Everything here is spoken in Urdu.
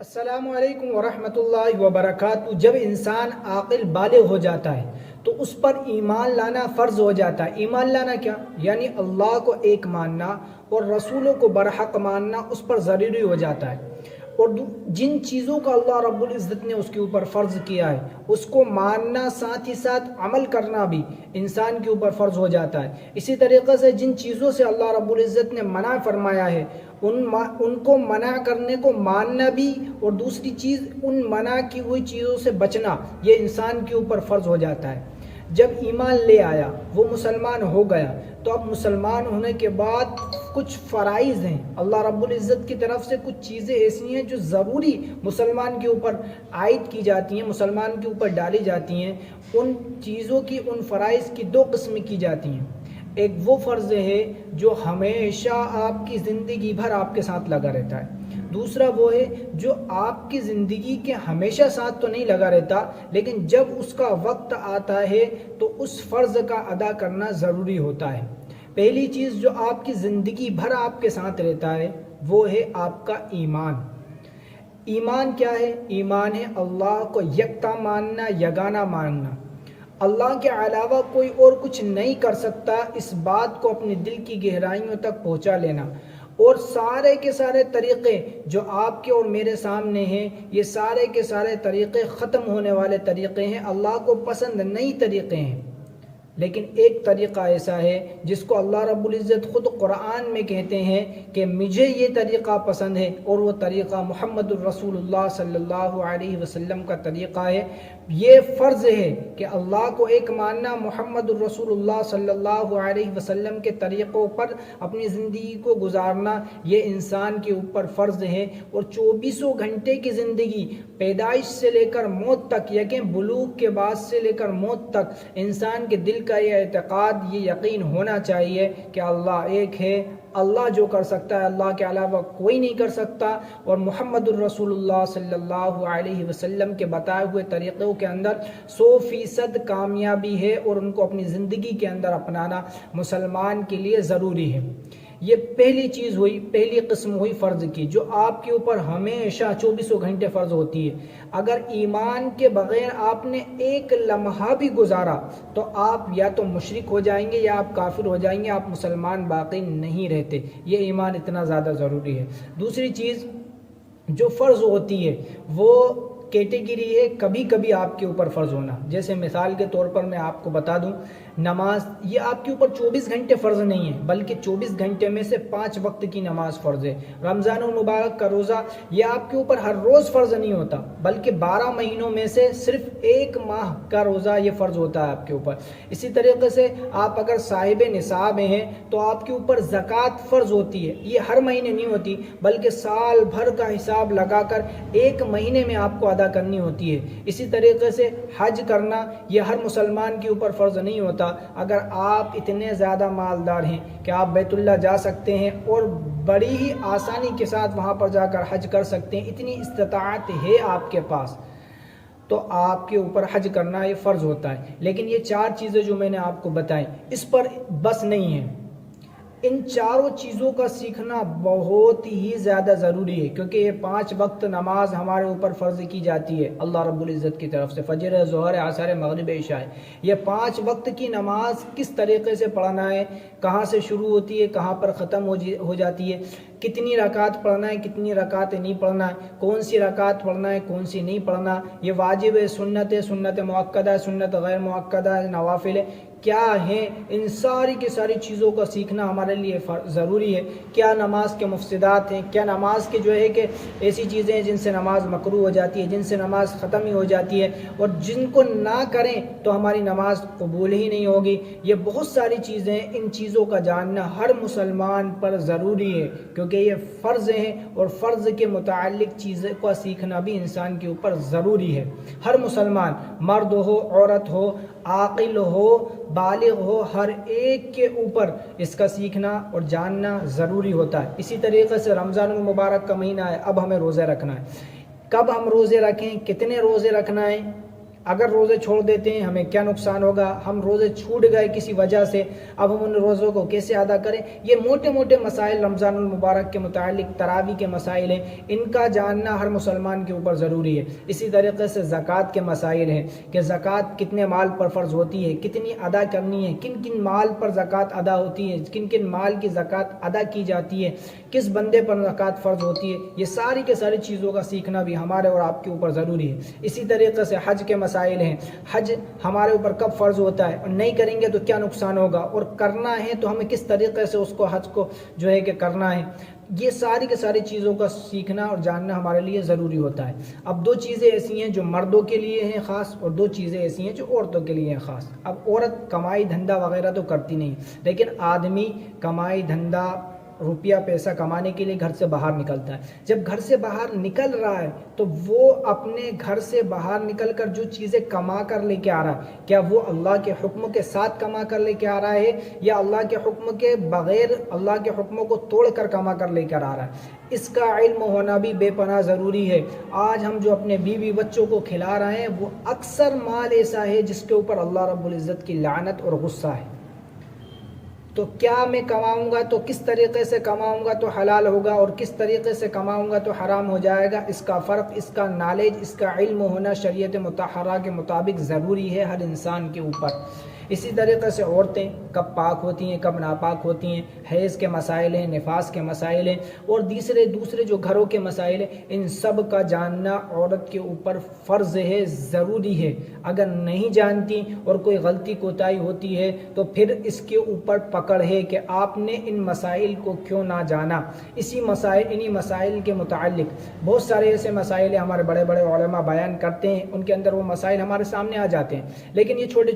السلام علیکم ورحمۃ اللہ وبرکاتہ۔ جب انسان عاقل بالغ ہو جاتا ہے تو اس پر ایمان لانا فرض ہو جاتا ہے۔ ایمان لانا کیا؟ یعنی اللہ کو ایک ماننا اور رسولوں کو برحق ماننا اس پر ضروری ہو جاتا ہے، اور جن چیزوں کا اللہ رب العزت نے اس کے اوپر فرض کیا ہے اس کو ماننا، ساتھ ہی ساتھ عمل کرنا بھی انسان کے اوپر فرض ہو جاتا ہے۔ اسی طریقے سے جن چیزوں سے اللہ رب العزت نے منع فرمایا ہے ان کو منع کرنے کو ماننا بھی، اور دوسری چیز ان منع کی ہوئی چیزوں سے بچنا، یہ انسان کے اوپر فرض ہو جاتا ہے۔ جب ایمان لے آیا، وہ مسلمان ہو گیا، تو اب مسلمان ہونے کے بعد کچھ فرائض ہیں اللہ رب العزت کی طرف سے، کچھ چیزیں ایسی ہیں جو ضروری مسلمان کے اوپر عائد کی جاتی ہیں، مسلمان کے اوپر ڈالی جاتی ہیں۔ ان چیزوں کی، ان فرائض کی دو قسم کی جاتی ہیں۔ ایک وہ فرض ہے جو ہمیشہ آپ کی زندگی بھر آپ کے ساتھ لگا رہتا ہے، دوسرا وہ ہے جو آپ کی زندگی کے ہمیشہ ساتھ تو نہیں لگا رہتا، لیکن جب اس کا وقت آتا ہے تو اس فرض کا ادا کرنا ضروری ہوتا ہے۔ پہلی چیز جو آپ کی زندگی بھر آپ کے ساتھ رہتا ہے وہ ہے آپ کا ایمان۔ ایمان کیا ہے؟ ایمان ہے اللہ کو یکتا ماننا، یگانہ ماننا، اللہ کے علاوہ کوئی اور کچھ نہیں کر سکتا، اس بات کو اپنے دل کی گہرائیوں تک پہنچا لینا، اور سارے کے سارے طریقے جو آپ کے اور میرے سامنے ہیں، یہ سارے کے سارے طریقے ختم ہونے والے طریقے ہیں، اللہ کو پسند نہیں طریقے ہیں۔ لیکن ایک طریقہ ایسا ہے جس کو اللہ رب العزت خود قرآن میں کہتے ہیں کہ مجھے یہ طریقہ پسند ہے، اور وہ طریقہ محمد الرسول اللہ صلی اللہ علیہ وسلم کا طریقہ ہے۔ یہ فرض ہے کہ اللہ کو ایک ماننا، محمد الرسول اللہ صلی اللہ علیہ وسلم کے طریقوں پر اپنی زندگی کو گزارنا، یہ انسان کے اوپر فرض ہے۔ اور 24 گھنٹے کی زندگی، پیدائش سے لے کر موت تک، یقین بلوغ کے بعد سے لے کر موت تک، انسان کے دل کا یہ اعتقاد، یہ یقین ہونا چاہیے کہ اللہ ایک ہے، اللہ جو کر سکتا ہے اللہ کے علاوہ کوئی نہیں کر سکتا، اور محمد الرسول اللہ صلی اللہ علیہ وسلم کے بتائے ہوئے طریقوں کے اندر 100% کامیابی ہے، اور ان کو اپنی زندگی کے اندر اپنانا مسلمان کے لیے ضروری ہے۔ یہ پہلی چیز ہوئی، پہلی قسم ہوئی فرض کی، جو آپ کے اوپر ہمیشہ 24 گھنٹے فرض ہوتی ہے۔ اگر ایمان کے بغیر آپ نے ایک لمحہ بھی گزارا تو آپ یا تو مشرک ہو جائیں گے یا آپ کافر ہو جائیں گے، آپ مسلمان باقی نہیں رہتے۔ یہ ایمان اتنا زیادہ ضروری ہے۔ دوسری چیز جو فرض ہوتی ہے وہ کیٹیگری ہے کبھی کبھی آپ کے اوپر فرض ہونا۔ جیسے مثال کے طور پر میں آپ کو بتا دوں، نماز یہ آپ کے اوپر 24 گھنٹے فرض نہیں ہے، بلکہ 24 گھنٹے میں سے 5 وقت کی نماز فرض ہے۔ رمضان المبارک کا روزہ یہ آپ کے اوپر ہر روز فرض نہیں ہوتا، بلکہ 12 مہینوں میں سے صرف 1 ماہ کا روزہ یہ فرض ہوتا ہے آپ کے اوپر۔ اسی طریقے سے آپ اگر صاحب نصاب ہیں تو آپ کے اوپر زکوٰۃ فرض ہوتی ہے، یہ ہر مہینے نہیں ہوتی، بلکہ سال بھر کا حساب لگا کر 1 مہینے میں آپ کو ادا کرنی ہوتی ہے۔ اسی طریقے سے حج کرنا یہ ہر مسلمان کے اوپر فرض نہیں ہوتا۔ اگر آپ اتنے زیادہ مالدار ہیں کہ آپ بیت اللہ جا سکتے ہیں اور بڑی ہی آسانی کے ساتھ وہاں پر جا کر حج کر سکتے ہیں، اتنی استطاعت ہے آپ کے پاس، تو آپ کے اوپر حج کرنا یہ فرض ہوتا ہے۔ لیکن یہ 4 چیزیں جو میں نے آپ کو بتائیں اس پر بس نہیں ہے، ان چاروں چیزوں کا سیکھنا بہت ہی زیادہ ضروری ہے، کیونکہ یہ 5 وقت نماز ہمارے اوپر فرض کی جاتی ہے اللہ رب العزت کی طرف سے، فجر، ظہر، عصر، مغرب، عشاء۔ یہ 5 وقت کی نماز کس طریقے سے پڑھنا ہے، کہاں سے شروع ہوتی ہے، کہاں پر ختم ہو جاتی ہے، کتنی رکعت پڑھنا ہے، کتنی رکعت نہیں پڑھنا ہے، کون سی رکعت پڑھنا ہے، کون سی نہیں پڑھنا، یہ واجب ہے، سنت ہے، سنت مؤکدہ ہے، سنت غیر مؤکدہ ہے، نوافل ہے، کیا ہیں، ان ساری کی ساری چیزوں کا سیکھنا ہمارے لیے ضروری ہے۔ کیا نماز کے مفسدات ہیں، کیا نماز کے جو ہے کہ ایسی چیزیں ہیں جن سے نماز مکروہ ہو جاتی ہے، جن سے نماز ختم ہی ہو جاتی ہے، اور جن کو نہ کریں تو ہماری نماز قبول ہی نہیں ہوگی۔ یہ بہت ساری چیزیں، ان چیزوں کا جاننا ہر مسلمان پر ضروری ہے، کیونکہ یہ فرض ہیں، اور فرض کے متعلق چیزیں کا سیکھنا بھی انسان کے اوپر ضروری ہے۔ ہر مسلمان، مرد ہو، عورت ہو، عاقل ہو، بالغ ہو، ہر ایک کے اوپر اس کا سیکھنا اور جاننا ضروری ہوتا ہے۔ اسی طریقے سے رمضان المبارک کا مہینہ ہے، اب ہمیں روزے رکھنا ہے۔ کب ہم روزے رکھیں، کتنے روزے رکھنا ہے، اگر روزے چھوڑ دیتے ہیں ہمیں کیا نقصان ہوگا، ہم روزے چھوٹ گئے کسی وجہ سے، اب ہم ان روزوں کو کیسے ادا کریں، یہ موٹے موٹے مسائل رمضان المبارک کے متعلق تراویح کے مسائل ہیں، ان کا جاننا ہر مسلمان کے اوپر ضروری ہے۔ اسی طریقے سے زکوٰۃ کے مسائل ہیں کہ زکوٰۃ کتنے مال پر فرض ہوتی ہے، کتنی ادا کرنی ہے، کن کن مال پر زکوٰۃ ادا ہوتی ہے، کن کن مال کی زکوٰۃ ادا کی جاتی ہے، کس بندے پر زکوٰۃ فرض ہوتی ہے، یہ ساری کے ساری چیزوں کا سیکھنا بھی ہمارے اور آپ کے اوپر ضروری ہے۔ اسی طریقے سے حج کے مسائل ہیں، حج ہمارے اوپر کب فرض ہوتا ہے اور نہیں کریں گے تو کیا نقصان ہوگا، اور کرنا ہے تو ہمیں کس طریقے سے اس کو حج کو جو ہے کہ کرنا ہے، یہ ساری کے ساری چیزوں کا سیکھنا اور جاننا ہمارے لیے ضروری ہوتا ہے۔ اب دو چیزیں ایسی ہیں جو مردوں کے لیے ہیں خاص، اور دو چیزیں ایسی ہیں جو عورتوں کے لیے ہیں خاص۔ اب عورت کمائی دھندا وغیرہ تو کرتی نہیں، لیکن آدمی کمائی دھندا روپیہ پیسہ کمانے کے لیے گھر سے باہر نکلتا ہے۔ جب گھر سے باہر نکل رہا ہے تو وہ اپنے گھر سے باہر نکل کر جو چیزیں کما کر لے کے آ رہا ہے، کیا وہ اللہ کے حکم کے ساتھ کما کر لے کے آ رہا ہے یا اللہ کے حکم کے بغیر، اللہ کے حکموں کو توڑ کر کما کر لے کر آ رہا ہے، اس کا علم ہونا بھی بے پناہ ضروری ہے۔ آج ہم جو اپنے بیوی بچوں کو کھلا رہے ہیں وہ اکثر مال ایسا ہے جس کے اوپر اللہ رب العزت کی لعنت اور غصہ ہے۔ تو کیا میں کماؤں گا تو کس طریقے سے کماؤں گا تو حلال ہوگا، اور کس طریقے سے کماؤں گا تو حرام ہو جائے گا، اس کا فرق، اس کا نالج، اس کا علم ہونا شریعت مطہرہ کے مطابق ضروری ہے ہر انسان کے اوپر۔ اسی طریقے سے عورتیں کب پاک ہوتی ہیں کب ناپاک ہوتی ہیں، حیض کے مسائل ہیں، نفاس کے مسائل ہیں، اور دوسرے جو گھروں کے مسائل ہیں، ان سب کا جاننا عورت کے اوپر فرض ہے، ضروری ہے۔ اگر نہیں جانتی اور کوئی غلطی کوتاہی ہوتی ہے تو پھر اس کے اوپر پکڑ ہے کہ آپ نے ان مسائل کو کیوں نہ جانا۔ انہی مسائل کے متعلق بہت سارے ایسے مسائل ہمارے بڑے بڑے علماء بیان کرتے ہیں، ان کے اندر وہ مسائل ہمارے سامنے آ جاتے ہیں، لیکن یہ چھوٹے